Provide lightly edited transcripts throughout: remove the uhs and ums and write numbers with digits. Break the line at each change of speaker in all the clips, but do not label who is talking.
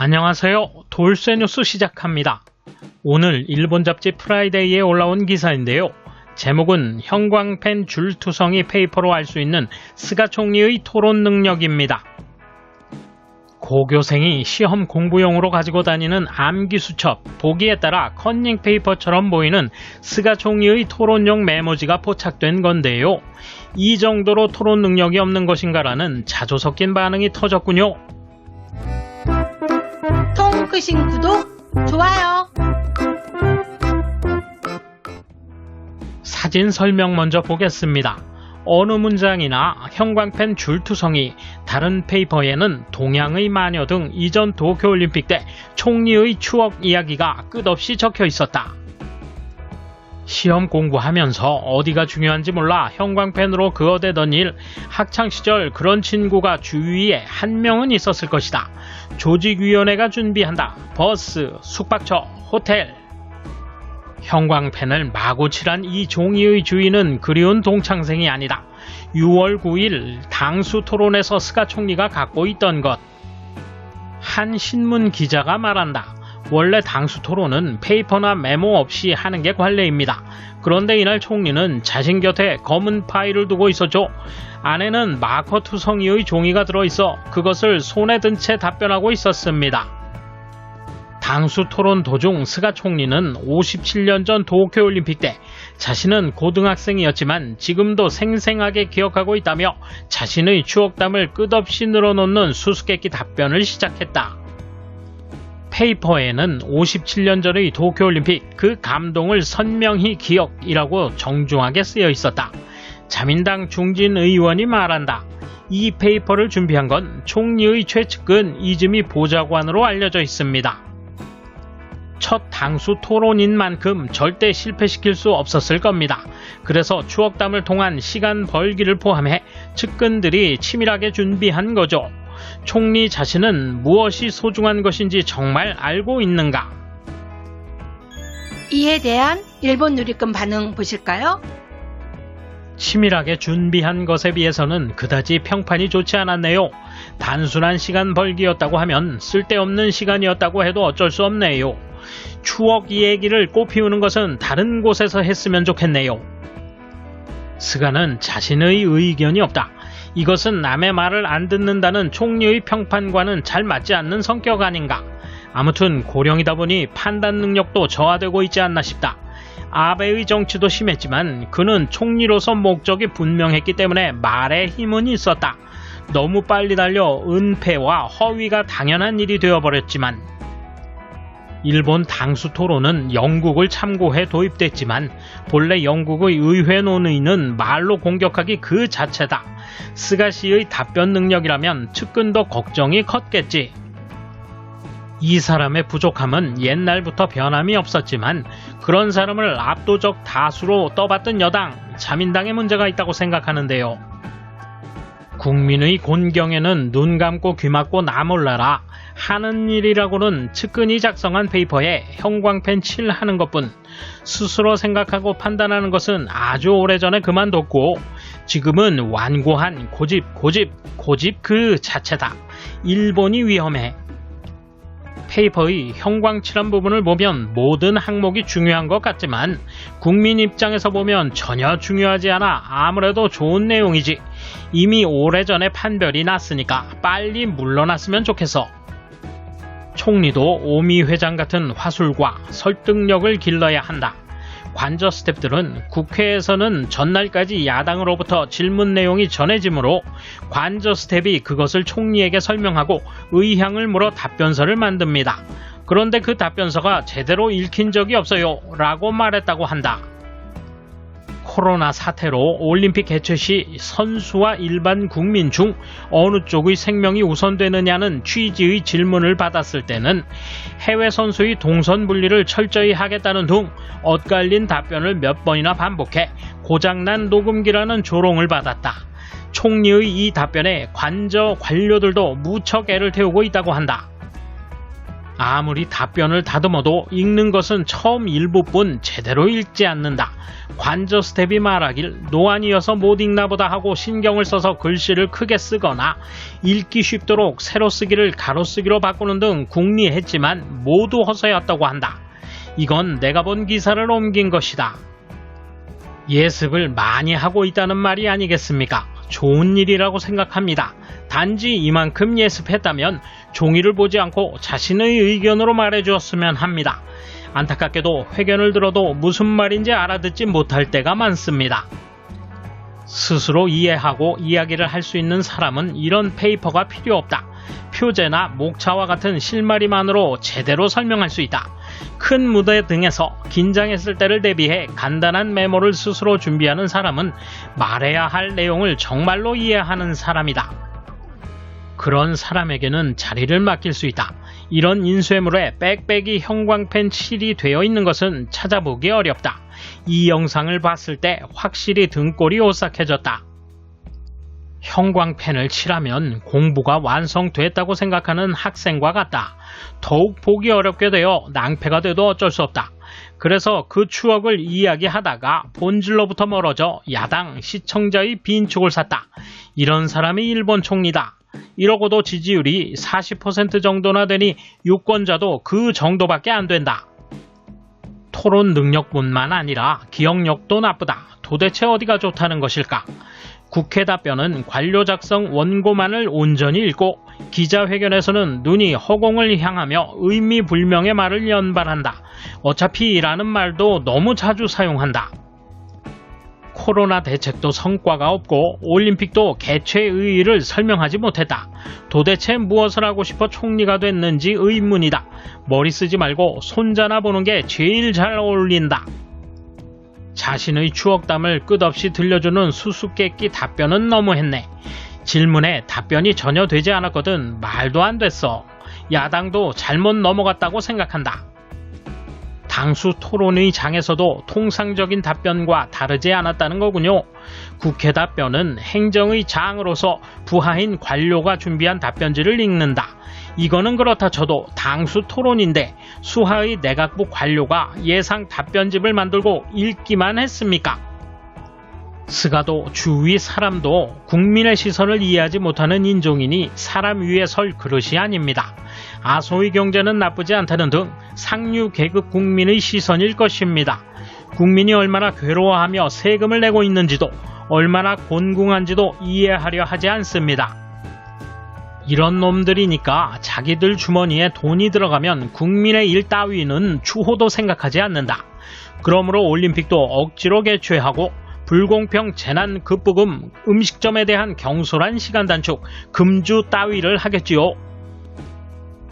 안녕하세요. 돌쇠 뉴스 시작합니다. 오늘 일본 잡지 프라이데이에 올라온 기사인데요. 제목은 형광펜 줄투성이 페이퍼로 알 수 있는 스가 총리의 토론 능력입니다. 고교생이 시험 공부용으로 가지고 다니는 암기수첩, 보기에 따라 컨닝 페이퍼처럼 보이는 스가 총리의 토론용 메모지가 포착된 건데요. 이 정도로 토론 능력이 없는 것인가라는 자조 섞인 반응이 터졌군요.
통 끄신 구독, 좋아요.
사진 설명 먼저 보겠습니다. 어느 문장이나 형광펜 줄투성이, 다른 페이퍼에는 동양의 마녀 등 이전 도쿄올림픽 때 총리의 추억 이야기가 끝없이 적혀 있었다. 시험 공부하면서 어디가 중요한지 몰라 형광펜으로 그어대던 일, 학창시절 그런 친구가 주위에 한 명은 있었을 것이다. 조직위원회가 준비한다. 버스, 숙박처, 호텔. 형광펜을 마구 칠한 이 종이의 주인은 그리운 동창생이 아니다. 6월 9일 당수 토론에서 스가 총리가 갖고 있던 것. 한 신문 기자가 말한다. 원래 당수 토론은 페이퍼나 메모 없이 하는 게 관례입니다. 그런데 이날 총리는 자신 곁에 검은 파일을 두고 있었죠. 안에는 마커 투성이의 종이가 들어있어 그것을 손에 든 채 답변하고 있었습니다. 당수 토론 도중 스가 총리는 57년 전 도쿄올림픽 때 자신은 고등학생이었지만 지금도 생생하게 기억하고 있다며 자신의 추억담을 끝없이 늘어놓는 수수께끼 답변을 시작했다. 페이퍼에는 57년 전의 도쿄올림픽 그 감동을 선명히 기억이라고 정중하게 쓰여 있었다. 자민당 중진 의원이 말한다. 이 페이퍼를 준비한 건 총리의 최측근 이즈미 보좌관으로 알려져 있습니다. 첫 당수 토론인 만큼 절대 실패시킬 수 없었을 겁니다. 그래서 추억담을 통한 시간 벌기를 포함해 측근들이 치밀하게 준비한 거죠. 총리 자신은 무엇이 소중한 것인지 정말 알고 있는가?
이에 대한 일본 누리꾼 반응 보실까요?
치밀하게 준비한 것에 비해서는 그다지 평판이 좋지 않았네요. 단순한 시간 벌기였다고 하면 쓸데없는 시간이었다고 해도 어쩔 수 없네요. 추억 얘기를 꽃피우는 것은 다른 곳에서 했으면 좋겠네요. 스가는 자신의 의견이 없다. 이것은 남의 말을 안 듣는다는 총리의 평판과는 잘 맞지 않는 성격 아닌가. 아무튼 고령이다 보니 판단 능력도 저하되고 있지 않나 싶다. 아베의 정치도 심했지만 그는 총리로서 목적이 분명했기 때문에 말에 힘은 있었다. 너무 빨리 달려 은폐와 허위가 당연한 일이 되어버렸지만 일본 당수 토론은 영국을 참고해 도입됐지만 본래 영국의 의회 논의는 말로 공격하기 그 자체다. 스가 씨의 답변 능력이라면 측근도 걱정이 컸겠지. 이 사람의 부족함은 옛날부터 변함이 없었지만 그런 사람을 압도적 다수로 떠받든 여당, 자민당에 문제가 있다고 생각하는데요. 국민의 곤경에는 눈 감고 귀 막고 나 몰라라 하는 일이라고는 측근이 작성한 페이퍼에 형광펜 칠하는 것뿐. 스스로 생각하고 판단하는 것은 아주 오래전에 그만뒀고 지금은 완고한 고집 그 자체다. 일본이 위험해. 페이퍼의 형광칠한 부분을 보면 모든 항목이 중요한 것 같지만 국민 입장에서 보면 전혀 중요하지 않아. 아무래도 좋은 내용이지. 이미 오래전에 판별이 났으니까 빨리 물러났으면 좋겠어. 총리도 오미 회장 같은 화술과 설득력을 길러야 한다. 관저 스태프들은 국회에서는 전날까지 야당으로부터 질문 내용이 전해지므로 관저 스태프이 그것을 총리에게 설명하고 의향을 물어 답변서를 만듭니다. 그런데 그 답변서가 제대로 읽힌 적이 없어요 라고 말했다고 한다. 코로나 사태로 올림픽 개최 시 선수와 일반 국민 중 어느 쪽의 생명이 우선되느냐는 취지의 질문을 받았을 때는 해외 선수의 동선 분리를 철저히 하겠다는 둥 엇갈린 답변을 몇 번이나 반복해 고장난 녹음기라는 조롱을 받았다. 총리의 이 답변에 관저 관료들도 무척 애를 태우고 있다고 한다. 아무리 답변을 다듬어도 읽는 것은 처음 일부뿐 제대로 읽지 않는다. 관저 스텝이 말하길 노안이어서 못 읽나 보다 하고 신경을 써서 글씨를 크게 쓰거나 읽기 쉽도록 세로 쓰기를 가로 쓰기로 바꾸는 등 궁리했지만 모두 허서였다고 한다. 이건 내가 본 기사를 옮긴 것이다. 예습을 많이 하고 있다는 말이 아니겠습니까? 좋은 일이라고 생각합니다. 단지 이만큼 예습했다면 종이를 보지 않고 자신의 의견으로 말해주었으면 합니다. 안타깝게도 회견을 들어도 무슨 말인지 알아듣지 못할 때가 많습니다. 스스로 이해하고 이야기를 할 수 있는 사람은 이런 페이퍼가 필요 없다. 표제나 목차와 같은 실마리만으로 제대로 설명할 수 있다. 큰 무대 등에서 긴장했을 때를 대비해 간단한 메모를 스스로 준비하는 사람은 말해야 할 내용을 정말로 이해하는 사람이다. 그런 사람에게는 자리를 맡길 수 있다. 이런 인쇄물에 빽빽이 형광펜 칠이 되어 있는 것은 찾아보기 어렵다. 이 영상을 봤을 때 확실히 등골이 오싹해졌다. 형광펜을 칠하면 공부가 완성됐다고 생각하는 학생과 같다. 더욱 보기 어렵게 되어 낭패가 돼도 어쩔 수 없다. 그래서 그 추억을 이야기하다가 본질로부터 멀어져 야당 시청자의 빈축을 샀다. 이런 사람이 일본 총리다. 이러고도 지지율이 40% 정도나 되니 유권자도 그 정도밖에 안 된다. 토론 능력뿐만 아니라 기억력도 나쁘다. 도대체 어디가 좋다는 것일까? 국회 답변은 관료 작성 원고만을 온전히 읽고 기자회견에서는 눈이 허공을 향하며 의미불명의 말을 연발한다. 어차피 라는 말도 너무 자주 사용한다. 코로나 대책도 성과가 없고 올림픽도 개최 의의를 설명하지 못했다. 도대체 무엇을 하고 싶어 총리가 됐는지 의문이다. 머리 쓰지 말고 손자나 보는 게 제일 잘 어울린다. 자신의 추억담을 끝없이 들려주는 수수께끼 답변은 너무했네. 질문에 답변이 전혀 되지 않았거든. 말도 안 됐어. 야당도 잘못 넘어갔다고 생각한다. 당수 토론의 장에서도 통상적인 답변과 다르지 않았다는 거군요. 국회 답변은 행정의 장으로서 부하인 관료가 준비한 답변지를 읽는다. 이거는 그렇다 쳐도 당수 토론인데 수하의 내각부 관료가 예상 답변집을 만들고 읽기만 했습니까? 스가도 주위 사람도 국민의 시선을 이해하지 못하는 인종이니 사람 위에 설 그릇이 아닙니다. 아소의 경제는 나쁘지 않다는 등 상류 계급 국민의 시선일 것입니다. 국민이 얼마나 괴로워하며 세금을 내고 있는지도 얼마나 곤궁한지도 이해하려 하지 않습니다. 이런 놈들이니까 자기들 주머니에 돈이 들어가면 국민의 일 따위는 추호도 생각하지 않는다. 그러므로 올림픽도 억지로 개최하고 불공평 재난 급부금 음식점에 대한 경솔한 시간 단축 금주 따위를 하겠지요.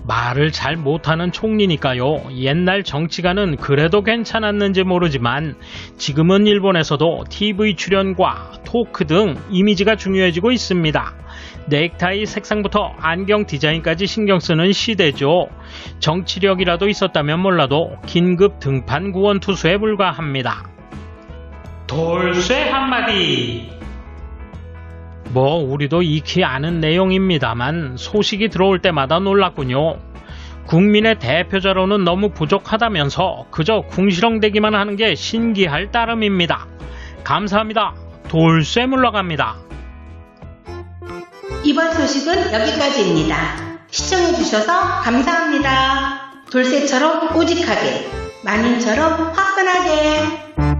말을 잘 못하는 총리니까요. 옛날 정치가는 그래도 괜찮았는지 모르지만 지금은 일본에서도 TV 출연과 토크 등 이미지가 중요해지고 있습니다. 넥타이 색상부터 안경 디자인까지 신경 쓰는 시대죠. 정치력이라도 있었다면 몰라도 긴급 등판 구원 투수에 불과합니다. 돌쇠 한마디. 우리도 익히 아는 내용입니다만 소식이 들어올 때마다 놀랐군요. 국민의 대표자로는 너무 부족하다면서 그저 궁시렁대기만 하는 게 신기할 따름입니다. 감사합니다. 돌쇠 물러갑니다.
이번 소식은 여기까지입니다. 시청해주셔서 감사합니다. 돌쇠처럼 오직하게, 만인처럼 화끈하게.